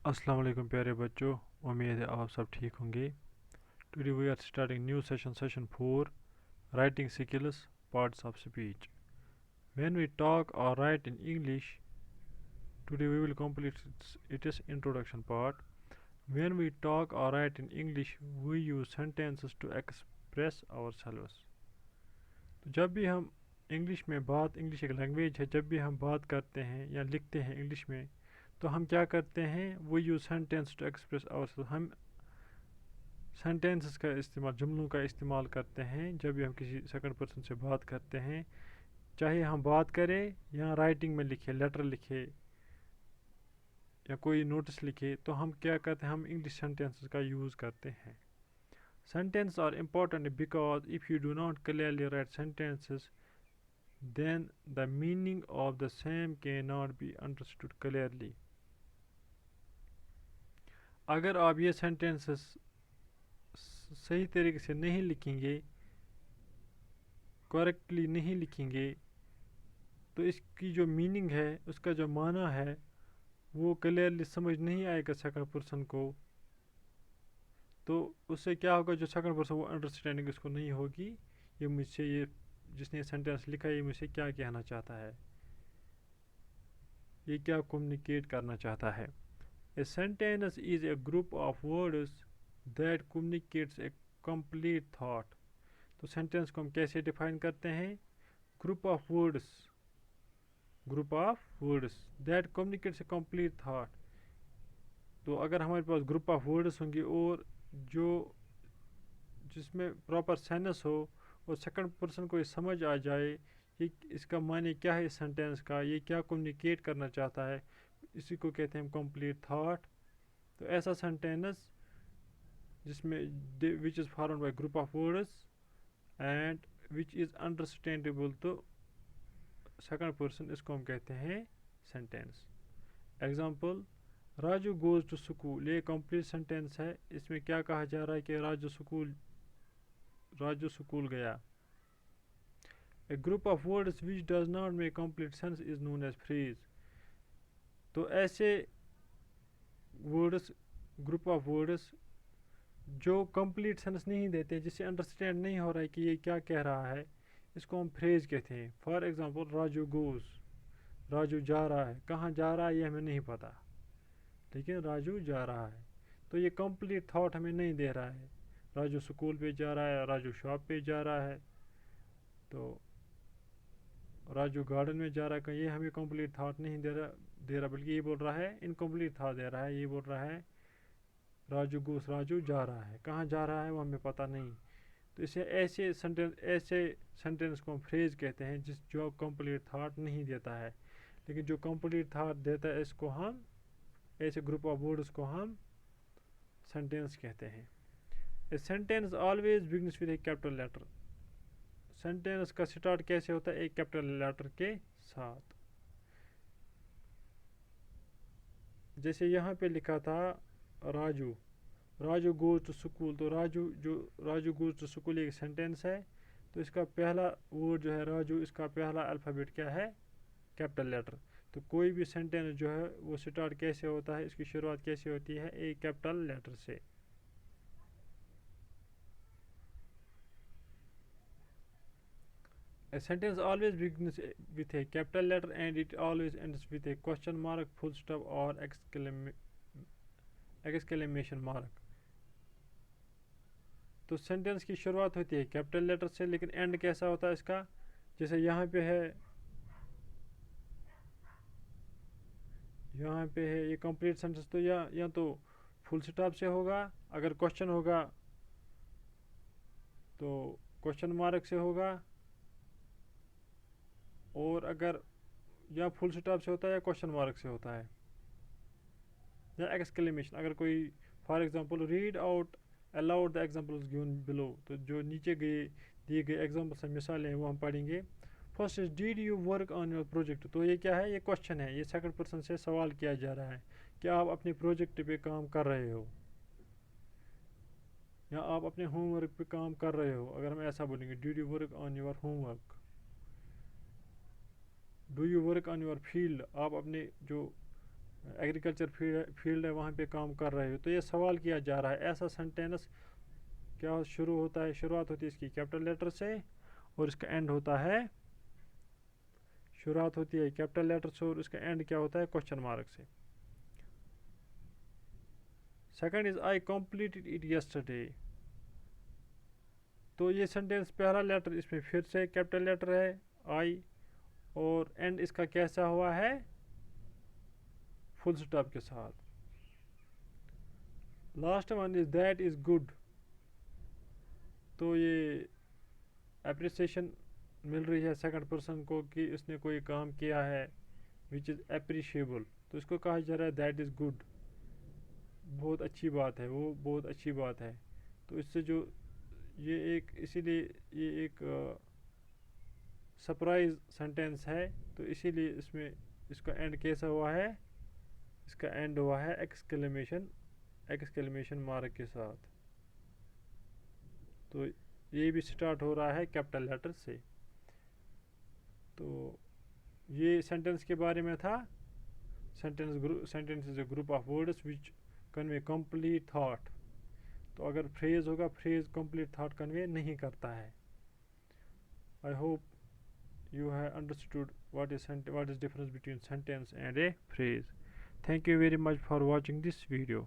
अस्सलाम वालेकुम प्यारे बच्चों, उम्मीद है आप सब ठीक होंगे। Today we are starting new session 4 writing skills parts of speech. When we talk or write in English, today we will complete its introduction part. When we talk or write in English, we use sentences to express ourselves. तो जब भी हम English एक language है, जब भी हम बात करते हैं या लिखते हैं इंग्लिश में, तो हम क्या करते हैं, वो use sentence to express ourself. हम सेंटेंसेस का इस्तेमाल, जुमलों का इस्तेमाल करते हैं जब भी हम किसी सेकंड पर्सन से बात करते हैं। चाहे हम बात करें या राइटिंग में लिखे, लेटर लिखे या कोई नोटिस लिखे, तो हम क्या करते हैं, हम इंग्लिश सेंटेंसेस का यूज़ करते हैं। Sentences are important because if you do not clearly write sentences, then the meaning of the same cannot be understood clearly. अगर आप ये sentences सही तरीके से नहीं लिखेंगे, करेक्टली नहीं लिखेंगे, तो इसकी जो मीनिंग है, उसका जो माना है, वो क्लियरली समझ नहीं आएगा सेकंड पर्सन को। तो उससे क्या होगा, जो सेकंड पर्सन वो अंडरस्टैंडिंग उसको नहीं होगी, ये मुझसे, ये जिसने सेंटेंस लिखा है, ये मुझसे क्या कहना चाहता है, ये क्या कम्युनिकेट करना चाहता है। A sentence is a group of words that communicates a complete thought. तो सेंटेंस को हम कैसे डिफाइन करते हैं, group of words that communicates a complete thought. तो अगर हमारे पास ग्रुप ऑफ वर्ड्स होंगे और जो जिसमें प्रॉपर सेंस हो और सेकंड पर्सन को ये समझ आ जाए कि इसका माने क्या है, इस सेंटेंस का ये क्या कम्युनिकेट करना चाहता है, इसी को कहते हैं कंप्लीट थाट। तो ऐसा सेंटेंस जिसमें which is formed by group of words and which is understandable to second person, इसको हम कहते हैं sentence. Example, Raju goes to school, ये कंप्लीट सेंटेंस है। इसमें क्या कहा जा रहा है कि राजू स्कूल गया। A group of words which does not make complete sense is known as phrase. तो ऐसे वर्ड्स, ग्रुप ऑफ वर्ड्स जो कंप्लीट सेंस नहीं देते, जिससे अंडरस्टैंड नहीं हो रहा है कि ये क्या कह रहा है, इसको हम फ्रेज कहते हैं। For example, Raju goes, Raju जा रहा है, कहाँ जा रहा है ये हमें नहीं पता, लेकिन राजू जा रहा है। तो ये कंप्लीट थॉट हमें नहीं दे रहा है। राजू स्कूल पे जा रहा है, राजू शॉप पे जा रहा है, तो राजू गार्डन में जा रहा है, ये हमें कंप्लीट थॉट नहीं दे रहा, बल्कि ये बोल रहा है इनकम्प्लीट थॉट दे रहा है। ये बोल रहा है राजू गोस, राजू जा रहा है, कहाँ जा रहा है वो हमें पता नहीं। तो इसे ऐसे सेंटेंस को हम फ्रेज कहते हैं जो कंप्लीट थॉट नहीं देता है। लेकिन जो कंप्लीट थॉट देता है, इसको हम, ऐसे ग्रुप ऑफ वर्ड्स को हम सेंटेंस कहते हैं। A sentence always begins with a capital letter. Sentence का स्टार्ट कैसे होता है, एक कैपिटल लेटर के साथ। जैसे यहाँ पे लिखा था राजू गोज टू स्कूल, तो राजू गोज टू स्कूल एक सेंटेंस है। तो इसका पहला वर्ड जो है राजू, इसका पहला अल्फ़ाबेट क्या है, कैपिटल लेटर। तो कोई भी सेंटेंस जो है वो स्टार्ट कैसे होता है, इसकी शुरुआत कैसे होती है, एक कैपिटल लेटर से। A sentence always begins with a capital letter and it always ends with a question mark, full stop or exclamation mark. तो सेंटेंस की शुरुआत होती है कैपिटल लेटर से, लेकिन एंड कैसा होता है इसका, जैसे यहाँ पे है ये कंप्लीट सेंटेंस, तो या तो फुल स्टॉप से होगा, अगर क्वेश्चन होगा तो क्वेश्चन मार्क से होगा, और अगर या फुल स्टॉप से होता है या क्वेश्चन मार्क से होता है, या एक्सक्लेमेशन। अगर कोई for example read out allowed the examples given below, तो जो नीचे दिए गए एग्जांपल्स हैं, मिसालें हैं, वो हम पढ़ेंगे। First is did you work on your project, तो ये क्या है, ये क्वेश्चन है, ये सेकंड पर्सन से सवाल किया जा रहा है कि आप अपने प्रोजेक्ट पे काम कर रहे हो या आप अपने होमवर्क पे काम कर रहे हो। अगर हम ऐसा बोलेंगे, did you work on your homework, do you work on your field, आप अपने जो ایگریکلچر فیلڈ ہے وہاں پہ کام کر رہے ہو. تو یہ سوال کیا جا رہا ہے ایسا سینٹینس کیا شروع ہوتا ہے, شروعات ہوتی ہے اس کی کیپٹل لیٹر سے اور اس کا اینڈ ہوتا ہے, شروعات ہوتی ہے کیپٹل لیٹر سے اور اس کا اینڈ کیا ہوتا ہے کوشچن مارک سے. Second is I completed it yesterday. تو یہ سینٹینس پہلا لیٹر اس میں پھر سے کیپٹل لیٹر ہے آئی اور اینڈ اس کا کیسا ہوا ہے فل سٹاپ کے ساتھ. Last one is that is good. تو یہ اپریسیشن مل رہی ہے سیکنڈ پرسن کو کہ اس نے کوئی کام کیا ہے وچ از اپریشیبل. تو اس کو کہا جا رہا ہے دیٹ از گڈ, بہت اچھی بات ہے, وہ بہت اچھی بات ہے. تو اس سے جو یہ ایک اسی لیے یہ ایک سرپرائز سینٹینس ہے, تو اسی لیے اس میں اس کا اینڈ کیسا ہوا ہے, اس کا اینڈ ہوا ہے ایکسکلیمیشن مارک کے ساتھ. تو یہ بھی سٹارٹ ہو رہا ہے کیپٹل لیٹر سے. تو یہ سینٹینس کے بارے میں تھا. Sentence is a group of words which convey complete thought. تو اگر فریز ہوگا, فریز کمپلیٹ تھاٹ کنوے نہیں کرتا ہے. I hope you have understood what is difference between sentence and a phrase. Thank you very much for watching this video.